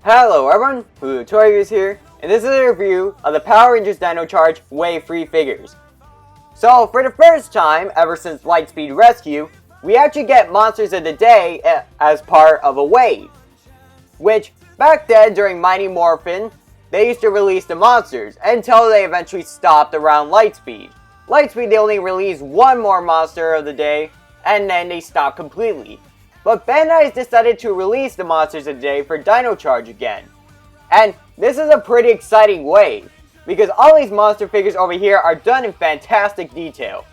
Hello everyone, Curio is here, and this is a review of the Power Rangers Dino Charge Wave 3 figures. So, for the first time ever since Lightspeed Rescue, we actually get Monsters of the Day as part of a wave. Which, back then during Mighty Morphin, they used to release the monsters, until they eventually stopped around Lightspeed. Lightspeed they only released one more Monster of the Day, and then they stopped completely. But Bandai has decided to release the Monsters of the Day for Dino Charge again. And this is a pretty exciting wave, because all these monster figures over here are done in fantastic detail.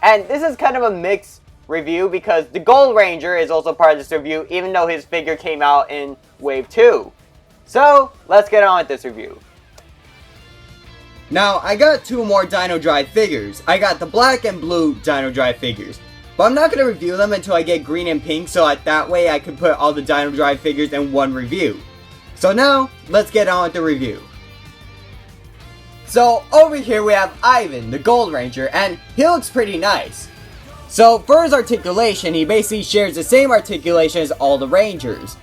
And this is kind of a mixed review because the Gold Ranger is also part of this review, even though his figure came out in Wave 2. So, let's get on with this review. Now, I got two more Dino Drive figures. I got the black and blue Dino Drive figures. But I'm not going to review them until I get green and pink, so that way I can put all the Dino Drive figures in one review. So now, let's get on with the review. So, over here we have Ivan, the Gold Ranger, and he looks pretty nice. So, for his articulation, he basically shares the same articulation as all the Rangers.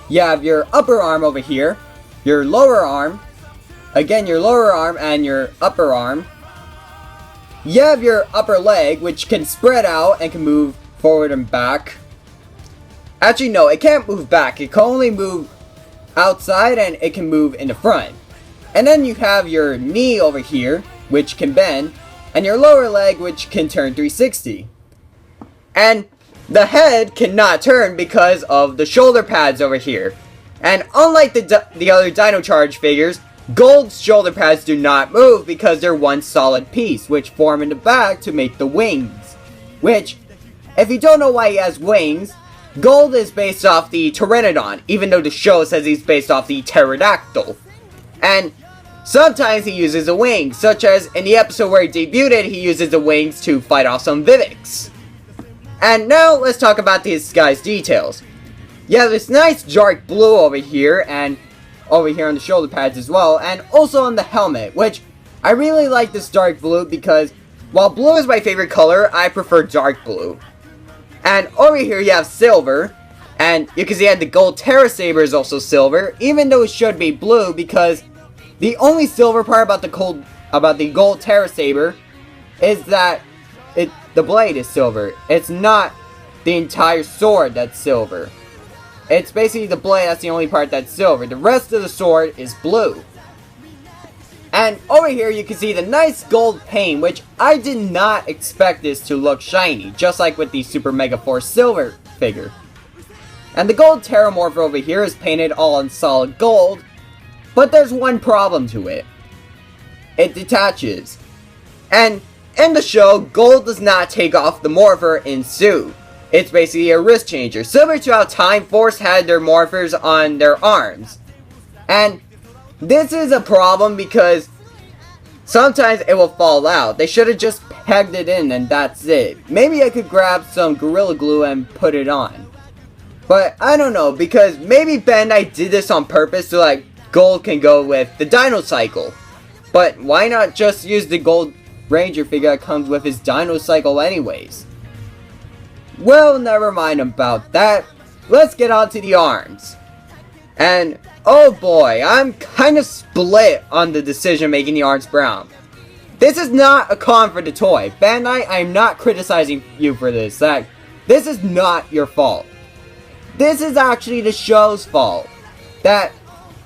You have your upper arm over here, your lower arm, again your lower arm and your upper arm. You have your upper leg, which can spread out and can move forward and back. Actually, no, it can't move back. It can only move outside and it can move in the front. And then you have your knee over here, which can bend, and your lower leg, which can turn 360. And the head cannot turn because of the shoulder pads over here. And unlike the other Dino Charge figures, Gold's shoulder pads do not move because they're one solid piece, which form in the back to make the wings. Which, if you don't know why he has wings, Gold is based off the Pteranodon, even though the show says he's based off the Pterodactyl. And sometimes he uses the wings, such as in the episode where he debuted, he uses the wings to fight off some Vivics. And now let's talk about these guys' details. You have this nice dark blue over here, and over here on the shoulder pads as well, and also on the helmet, which I really like this dark blue because while blue is my favorite color, I prefer dark blue. And over here you have silver, and you can see the gold Terra Saber is also silver, even though it should be blue because the only silver part about the gold Terra Saber is that the blade is silver. It's not the entire sword that's silver. It's basically the blade that's the only part that's silver. The rest of the sword is blue. And over here you can see the nice gold paint, which I did not expect this to look shiny, just like with the Super Mega Force Silver figure. And the gold Terramorph over here is painted all in solid gold, but there's one problem to it. It detaches. And in the show, Gold does not take off the morpher in suit. It's basically a wrist changer, similar to how Time Force had their morphers on their arms. And this is a problem because sometimes it will fall out. They should have just pegged it in and that's it. Maybe I could grab some Gorilla Glue and put it on. But I don't know, because maybe Bandai did this on purpose so like Gold can go with the Dino Cycle. But why not just use the Gold Ranger figure that comes with his Dino Cycle anyways? Well, never mind about that. Let's get on to the arms. And, oh boy, I'm kind of split on the decision making the arms brown. This is not a con for the toy. Bandai, I'm not criticizing you for this. This is not your fault. This is actually the show's fault. That,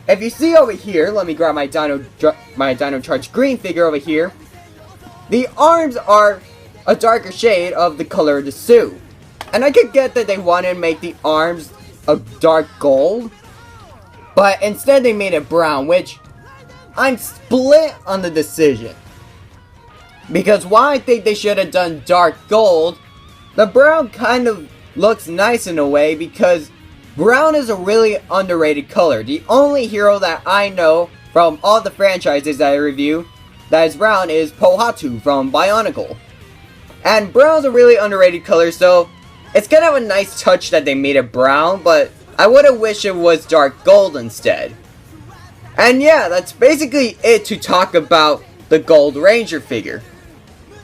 if you see over here, let me grab my Dino Charge green figure over here. The arms are a darker shade of the color of the suit. And I could get that they wanted to make the arms a dark gold, but instead they made it brown, which I'm split on the decision. Because while I think they should have done dark gold, the brown kind of looks nice in a way because brown is a really underrated color. The only hero that I know from all the franchises that I review that is brown is Pohatu from Bionicle. And brown is a really underrated color, so it's kind of a nice touch that they made it brown, but I would have wished it was dark gold instead. And yeah, that's basically it to talk about the Gold Ranger figure.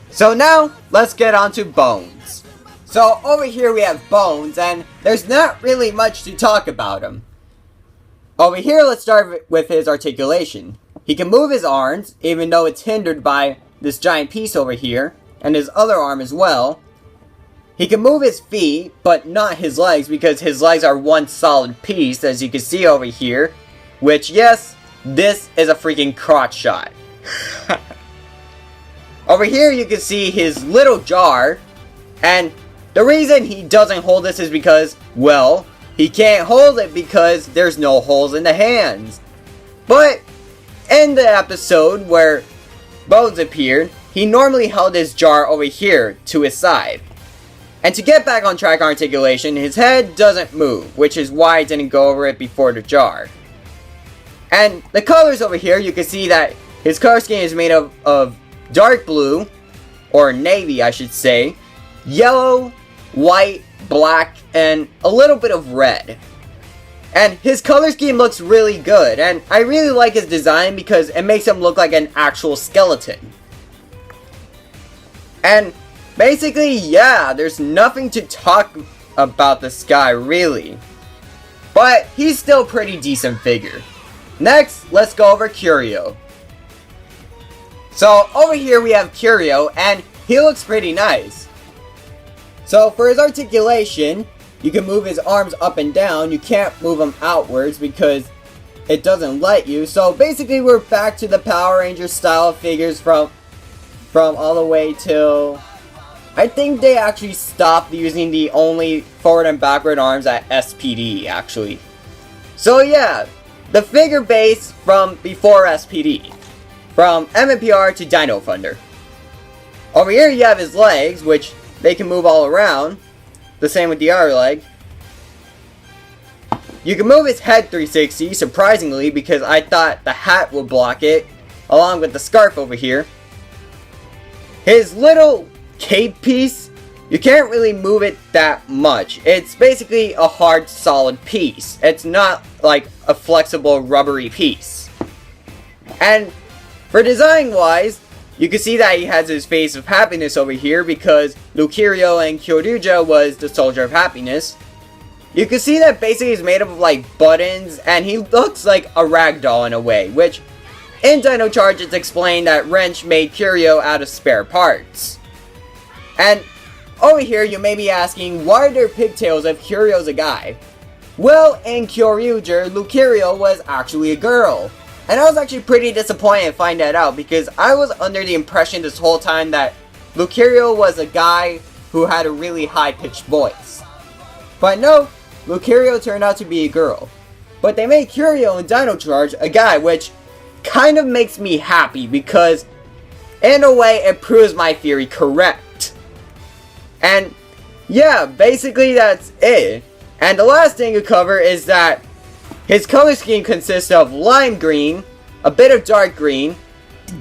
So now, let's get on to Bones. So over here we have Bones, and there's not really much to talk about him. Over here, let's start with his articulation. He can move his arms, even though it's hindered by this giant piece over here, and his other arm as well. He can move his feet, but not his legs, because his legs are one solid piece, as you can see over here. Which, yes, this is a freaking crotch shot. Over here, you can see his little jar, and the reason he doesn't hold this is because, well, he can't hold it because there's no holes in the hands. But in the episode where Bones appeared, he normally held his jar over here to his side. And to get back on track on articulation, his head doesn't move, which is why I didn't go over it before the jar. And the colors over here, you can see that his color scheme is made of dark blue, or navy I should say, yellow, white, black, and a little bit of red. And his color scheme looks really good, and I really like his design because it makes him look like an actual skeleton. And basically, yeah, there's nothing to talk about this guy really. But he's still a pretty decent figure. Next, let's go over Curio. So over here we have Curio, and he looks pretty nice. So for his articulation, you can move his arms up and down. You can't move them outwards because it doesn't let you. So basically we're back to the Power Rangers style of figures from all the way till... I think they actually stopped using the only forward and backward arms at SPD actually. So yeah, the figure base from before SPD. From MMPR to Dino Thunder. Over here you have his legs, which they can move all around. The same with the other leg. You can move his head 360, surprisingly, because I thought the hat would block it, along with the scarf over here. His little cape piece, you can't really move it that much. It's basically a hard, solid piece. It's not like a flexible, rubbery piece. And for design-wise, you can see that he has his face of happiness over here because Curio and Kyoryuja was the Soldier of Happiness. You can see that basically he's made up of like buttons, and he looks like a ragdoll in a way, which in Dino Charge it's explained that Wrench made Curio out of spare parts. And over here you may be asking, why are there pigtails if Curio's a guy? Well, in Kyoryuja, Curio was actually a girl. And I was actually pretty disappointed to find that out because I was under the impression this whole time that Curio was a guy who had a really high-pitched voice. But no, Curio turned out to be a girl. But they made Curio in Dino Charge a guy, which kind of makes me happy because in a way it proves my theory correct. And yeah, basically that's it. And the last thing to cover is that his color scheme consists of lime green, a bit of dark green,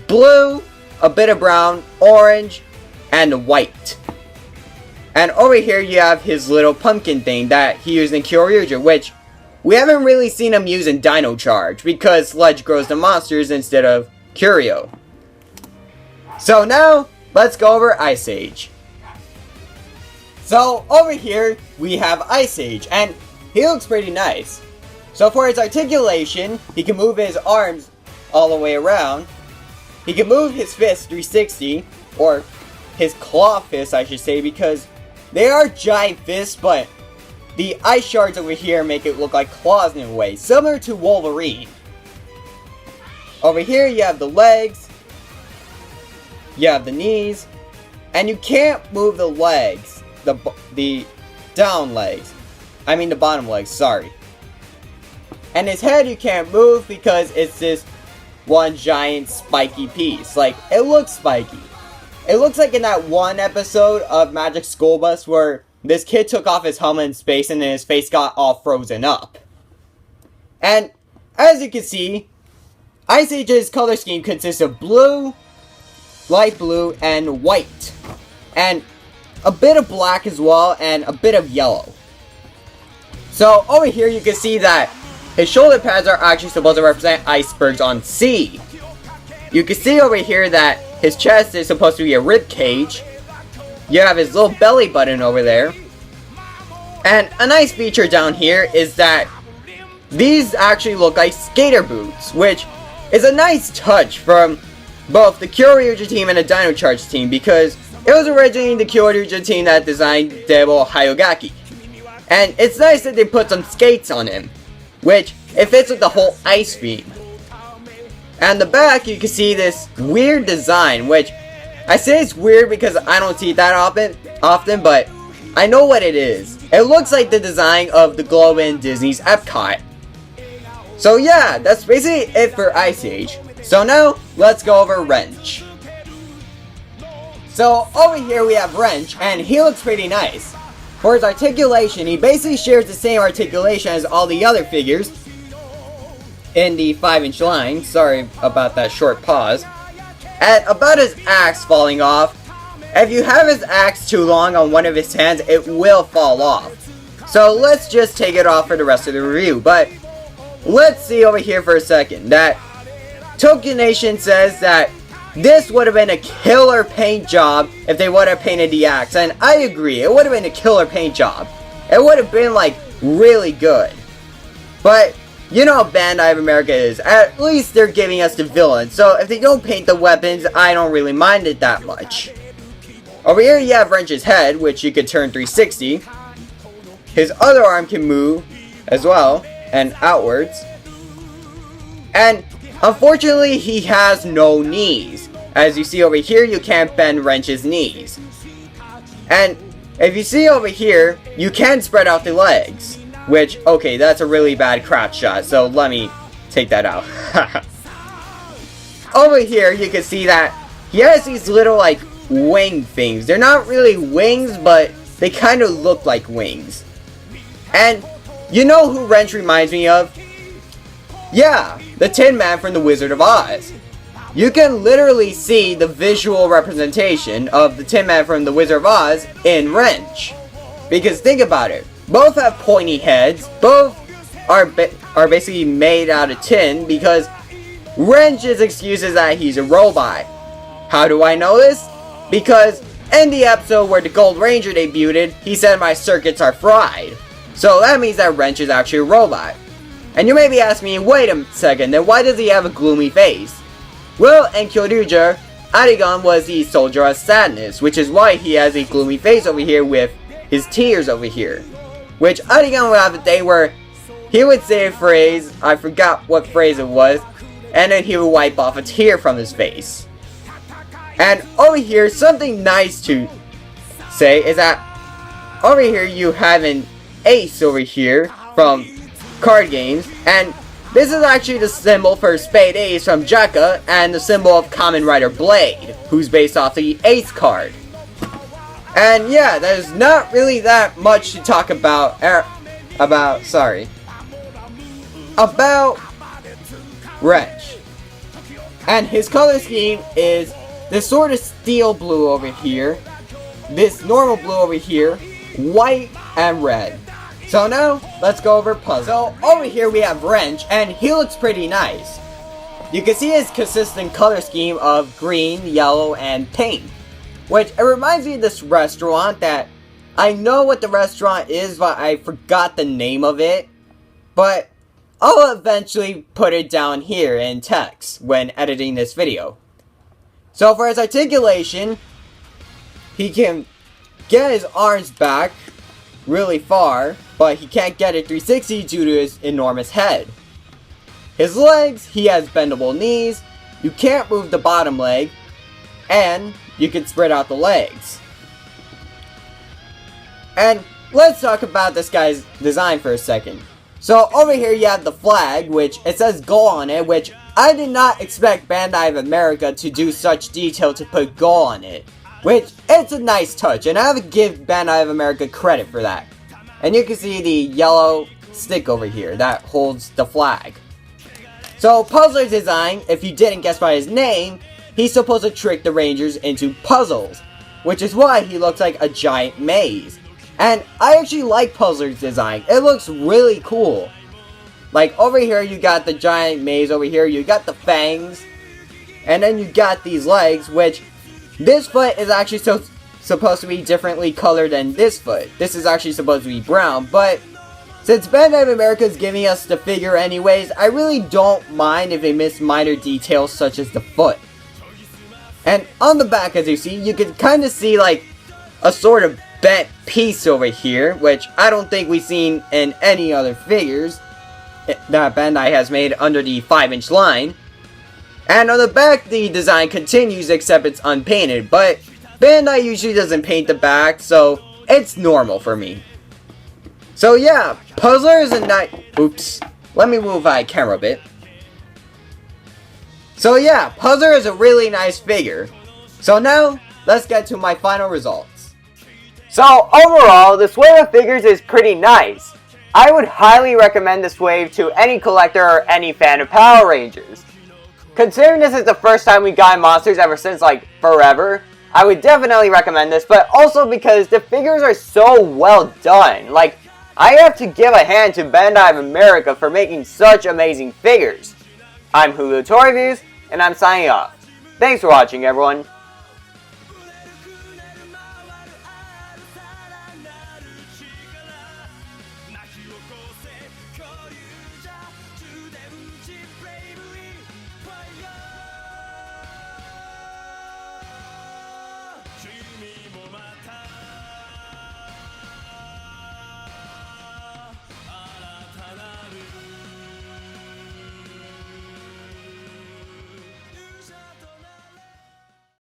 blue, a bit of brown, orange, and white. And over here you have his little pumpkin thing that he used in Kyoryuja, which we haven't really seen him use in Dino Charge because Sledge grows the monsters instead of Curio. So now, let's go over Ice Age. So over here we have Ice Age, and he looks pretty nice. So for his articulation, he can move his arms all the way around. He can move his fists 360, or his claw fists I should say, because they are giant fists, but the ice shards over here make it look like claws in a way, similar to Wolverine. Over here you have the legs, you have the knees, and you can't move the legs, the down legs. I mean the bottom legs, sorry. And his head you can't move because it's this one giant spiky piece. Like, it looks spiky. It looks like in that one episode of Magic School Bus where this kid took off his helmet in space and then his face got all frozen up. And as you can see, Ice Age's color scheme consists of blue, light blue, and white. And a bit of black as well, and a bit of yellow. So over here you can see that his shoulder pads are actually supposed to represent icebergs on sea. You can see over here that his chest is supposed to be a rib cage. You have his little belly button over there. And a nice feature down here is that these actually look like skater boots, which is a nice touch from both the Curio team and the Dino Charge team, because it was originally the Curio team that designed Debo Hyogaki. And it's nice that they put some skates on him, which it fits with the whole ice theme. And the back, you can see this weird design, which I say it's weird because I don't see it that often, but I know what it is. It looks like the design of the globe in Disney's Epcot. So yeah, that's basically it for Ice Age. So now, let's go over Wrench. So over here we have Wrench, and he looks pretty nice. For his articulation, he basically shares the same articulation as all the other figures in the 5-inch line. Sorry about that short pause. And about his axe falling off, if you have his axe too long on one of his hands, it will fall off. So let's just take it off for the rest of the review. But let's see over here for a second that Tokyo Nation says that this would have been a killer paint job if they would have painted the axe. And I agree, it would have been a killer paint job. It would have been like really good. But you know how Bandai of America is. At least they're giving us the villain. So if they don't paint the weapons, I don't really mind it that much. Over here you have Wrench's head, which you could turn 360. His other arm can move as well, and outwards. And unfortunately, he has no knees. As you see over here, you can't bend Wrench's knees. And if you see over here, you can spread out the legs. Which, okay, that's a really bad crotch shot, so let me take that out. Over here, you can see that he has these little, like, wing things. They're not really wings, but they kind of look like wings. And you know who Wrench reminds me of? Yeah, the Tin Man from The Wizard of Oz. You can literally see the visual representation of the Tin Man from The Wizard of Oz in Wrench. Because think about it. Both have pointy heads. Both are basically made out of tin, because Wrench's excuse is that he's a robot. How do I know this? Because in the episode where the Gold Ranger debuted, he said my circuits are fried. So that means that Wrench is actually a robot. And you may be asking me, wait a second, then why does he have a gloomy face? Well, in Kyoryuger, Arigon was the soldier of sadness, which is why he has a gloomy face over here with his tears over here. Which Arigon would have a day where he would say a phrase, I forgot what phrase it was, and then he would wipe off a tear from his face. And over here, something nice to say is that over here you have an ace over here from card games, and this is actually the symbol for Spade Ace from Jekka, and the symbol of Kamen Rider Blade, who's based off the Ace card. And yeah, there's not really that much to talk about, about Wrench. And his color scheme is this sort of steel blue over here, this normal blue over here, white and red. So now, let's go over puzzle. So over here we have Wrench, and he looks pretty nice. You can see his consistent color scheme of green, yellow, and pink. Which, it reminds me of this restaurant that, I know what the restaurant is, but I forgot the name of it. But, I'll eventually put it down here in text when editing this video. So for his articulation, he can get his arms back really far, but he can't get it 360 due to his enormous head. His legs, he has bendable knees, you can't move the bottom leg, and you can spread out the legs. And let's talk about this guy's design for a second. So over here you have the flag, which it says goal on it, which I did not expect Bandai of America to do such detail to put goal on it. Which, it's a nice touch, and I have to give Bandai of America credit for that. And you can see the yellow stick over here that holds the flag. So Puzzler's design, if you didn't guess by his name, he's supposed to trick the Rangers into puzzles, which is why he looks like a giant maze. And I actually like Puzzler's design. It looks really cool. Like over here you got the giant maze over here, you got the fangs, and then you got these legs, which this foot is actually supposed to be differently colored than this foot. This is actually supposed to be brown, but Since Bandai of America is giving us the figure anyways, I really don't mind if they miss minor details such as the foot. And on the back, as you see, you can kind of see like a sort of bent piece over here, which I don't think we've seen in any other figures that Bandai has made under the 5-inch line. And on the back, the design continues except it's unpainted, but Bandai usually doesn't paint the back, so it's normal for me. So yeah, Puzzler is a nice... Oops. Let me move my camera a bit. So yeah, Puzzler is a really nice figure. So now, let's get to my final results. So overall, this wave of figures is pretty nice. I would highly recommend this wave to any collector or any fan of Power Rangers. Considering this is the first time we got monsters ever since like forever, I would definitely recommend this, but also because the figures are so well done. Like, I have to give a hand to Bandai of America for making such amazing figures. I'm Hulu Toy Reviews, and I'm signing off. Thanks for watching, everyone.